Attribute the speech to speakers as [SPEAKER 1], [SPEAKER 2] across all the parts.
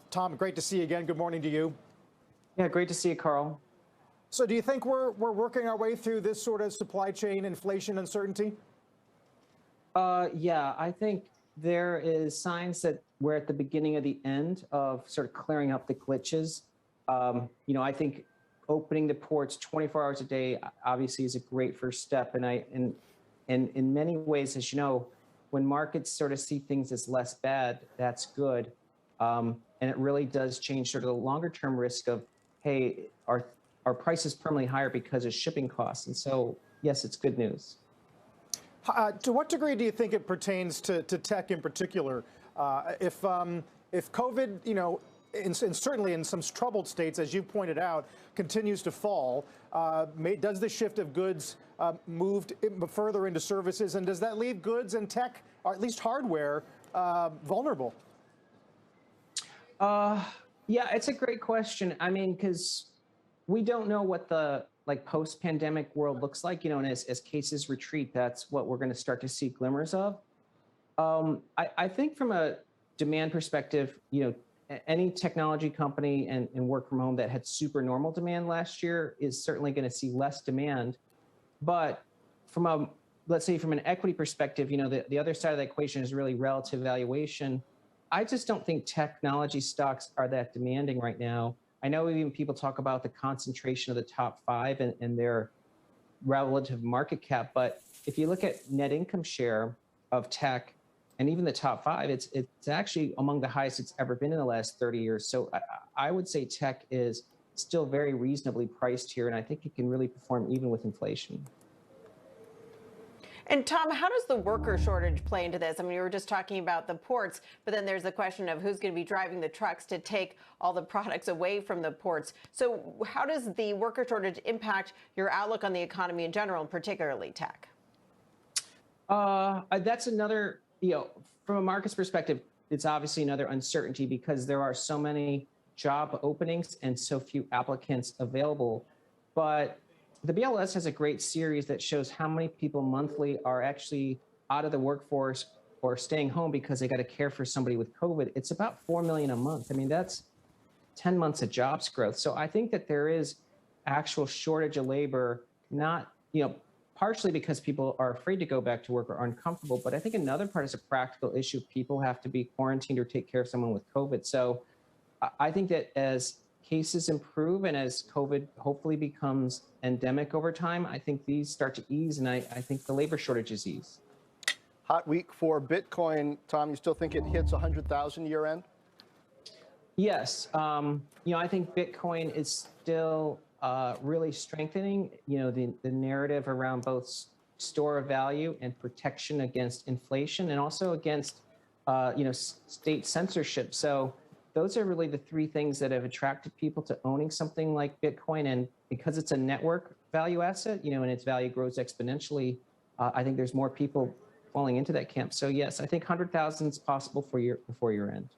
[SPEAKER 1] Tom, great to see you again. Good morning to you.
[SPEAKER 2] Yeah, great to see you, Carl.
[SPEAKER 1] So do you think we're working our way through this sort of supply chain inflation uncertainty?
[SPEAKER 2] Yeah, I think there is signs that we're at the beginning of the end of sort of clearing up the glitches. I think opening the ports 24 hours a day obviously is a great first step. And in many ways, as you know, when markets sort of see things as less bad, that's good. And it really does change sort of the longer term risk of, hey, are prices permanently higher because of shipping costs? And so, yes, it's good news.
[SPEAKER 1] To what degree do you think it pertains to tech in particular? If COVID, and certainly in some troubled states, as you pointed out, continues to fall, does the shift of goods moved further into services, and does that leave goods and tech, or at least hardware, vulnerable?
[SPEAKER 2] Yeah, it's a great question. I mean, because we don't know what the post-pandemic world looks like, and as cases retreat, that's what we're going to start to see glimmers of. I think from a demand perspective, any technology company and work from home that had super normal demand last year is certainly going to see less demand. But let's say from an equity perspective, the other side of the equation is really relative valuation. I just don't think technology stocks are that demanding right now. I know even people talk about the concentration of the top five and their relative market cap, but if you look at net income share of tech and even the top five, it's actually among the highest it's ever been in the last 30 years. So I would say tech is still very reasonably priced here, and I think it can really perform even with inflation.
[SPEAKER 3] And Tom, how does the worker shortage play into this? I mean, we were just talking about the ports, but then there's the question of who's going to be driving the trucks to take all the products away from the ports. So how does the worker shortage impact your outlook on the economy in general, and particularly tech?
[SPEAKER 2] That's another, from a market's perspective, it's obviously another uncertainty because there are so many job openings and so few applicants available. But the BLS has a great series that shows how many people monthly are actually out of the workforce or staying home because they got to care for somebody with COVID. It's about 4 million a month. I mean, that's 10 months of jobs growth. So I think that there is actual shortage of labor, not, partially because people are afraid to go back to work or are uncomfortable. But I think another part is a practical issue. People have to be quarantined or take care of someone with COVID. So I think that as cases improve and as COVID hopefully becomes endemic over time, I think these start to ease, and I think the labor shortages ease.
[SPEAKER 4] Hot week for Bitcoin. Tom, you still think it hits 100,000 year end?
[SPEAKER 2] Yes. I think Bitcoin is still really strengthening, the narrative around both store of value and protection against inflation and also against, state censorship. So those are really the three things that have attracted people to owning something like Bitcoin. And because it's a network value asset, and its value grows exponentially, I think there's more people falling into that camp. So yes, I think 100,000 is possible before year end.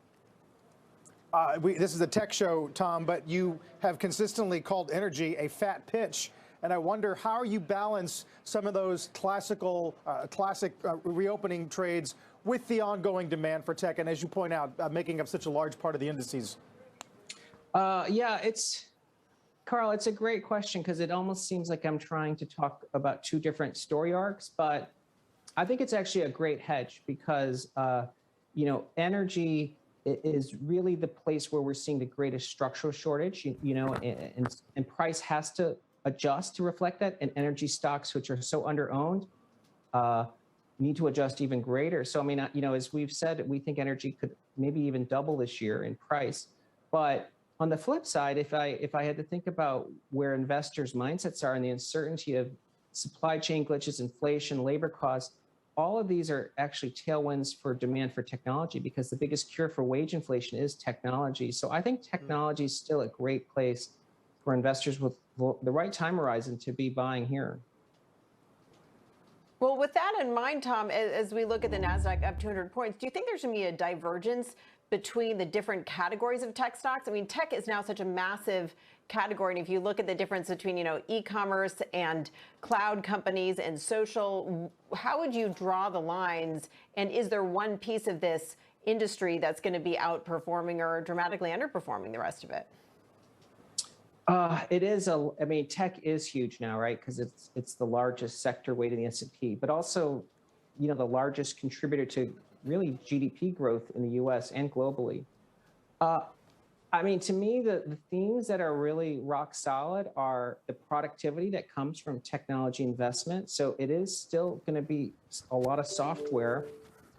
[SPEAKER 1] This is a tech show, Tom, but you have consistently called energy a fat pitch. And I wonder how you balance some of those classic reopening trades with the ongoing demand for tech, and as you point out, making up such a large part of the indices.
[SPEAKER 2] Yeah, Carl, it's a great question because it almost seems like I'm trying to talk about two different story arcs, but I think it's actually a great hedge because, energy is really the place where we're seeing the greatest structural shortage, and price has to adjust to reflect that, and energy stocks, which are so under-owned, need to adjust even greater. So, I mean, as we've said, we think energy could maybe even double this year in price. But on the flip side, if I had to think about where investors' mindsets are and the uncertainty of supply chain glitches, inflation, labor costs, all of these are actually tailwinds for demand for technology because the biggest cure for wage inflation is technology. So I think technology is still a great place for investors with the right time horizon to be buying here.
[SPEAKER 3] Well, with that in mind, Tom, as we look at the NASDAQ up 200 points, do you think there's going to be a divergence between the different categories of tech stocks? I mean, tech is now such a massive category. And if you look at the difference between, e-commerce and cloud companies and social, how would you draw the lines? And is there one piece of this industry that's going to be outperforming or dramatically underperforming the rest of it?
[SPEAKER 2] It is I mean, tech is huge now, right? Because it's the largest sector weight in the S&P, but also, the largest contributor to really GDP growth in the U.S. and globally. I mean, to me, the themes that are really rock solid are the productivity that comes from technology investment. So it is still going to be a lot of software,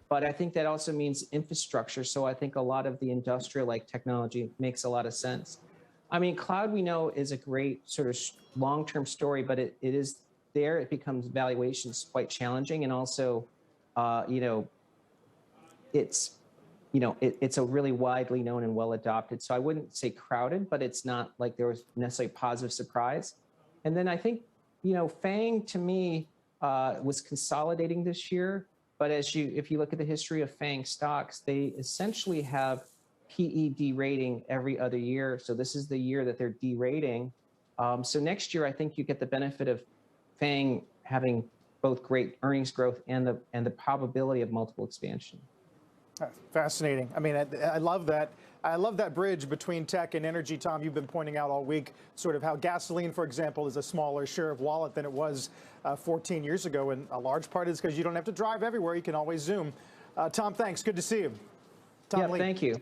[SPEAKER 2] but I think that also means infrastructure. So I think a lot of the industrial like technology makes a lot of sense. I mean, cloud we know is a great sort of long-term story, but it is there. It becomes valuations quite challenging, and also, it's a really widely known and well adopted. So I wouldn't say crowded, but it's not like there was necessarily a positive surprise. And then I think, FANG to me was consolidating this year. But if you look at the history of FANG stocks, they essentially have PE derating every other year. So this is the year that they're derating. So next year, I think you get the benefit of FANG having both great earnings growth and the probability of multiple expansion.
[SPEAKER 1] Fascinating. I mean, I love that. I love that bridge between tech and energy, Tom. You've been pointing out all week sort of how gasoline, for example, is a smaller share of wallet than it was 14 years ago. And a large part is because you don't have to drive everywhere. You can always Zoom. Tom, thanks. Good to see you. Tom Lee.
[SPEAKER 2] Thank you.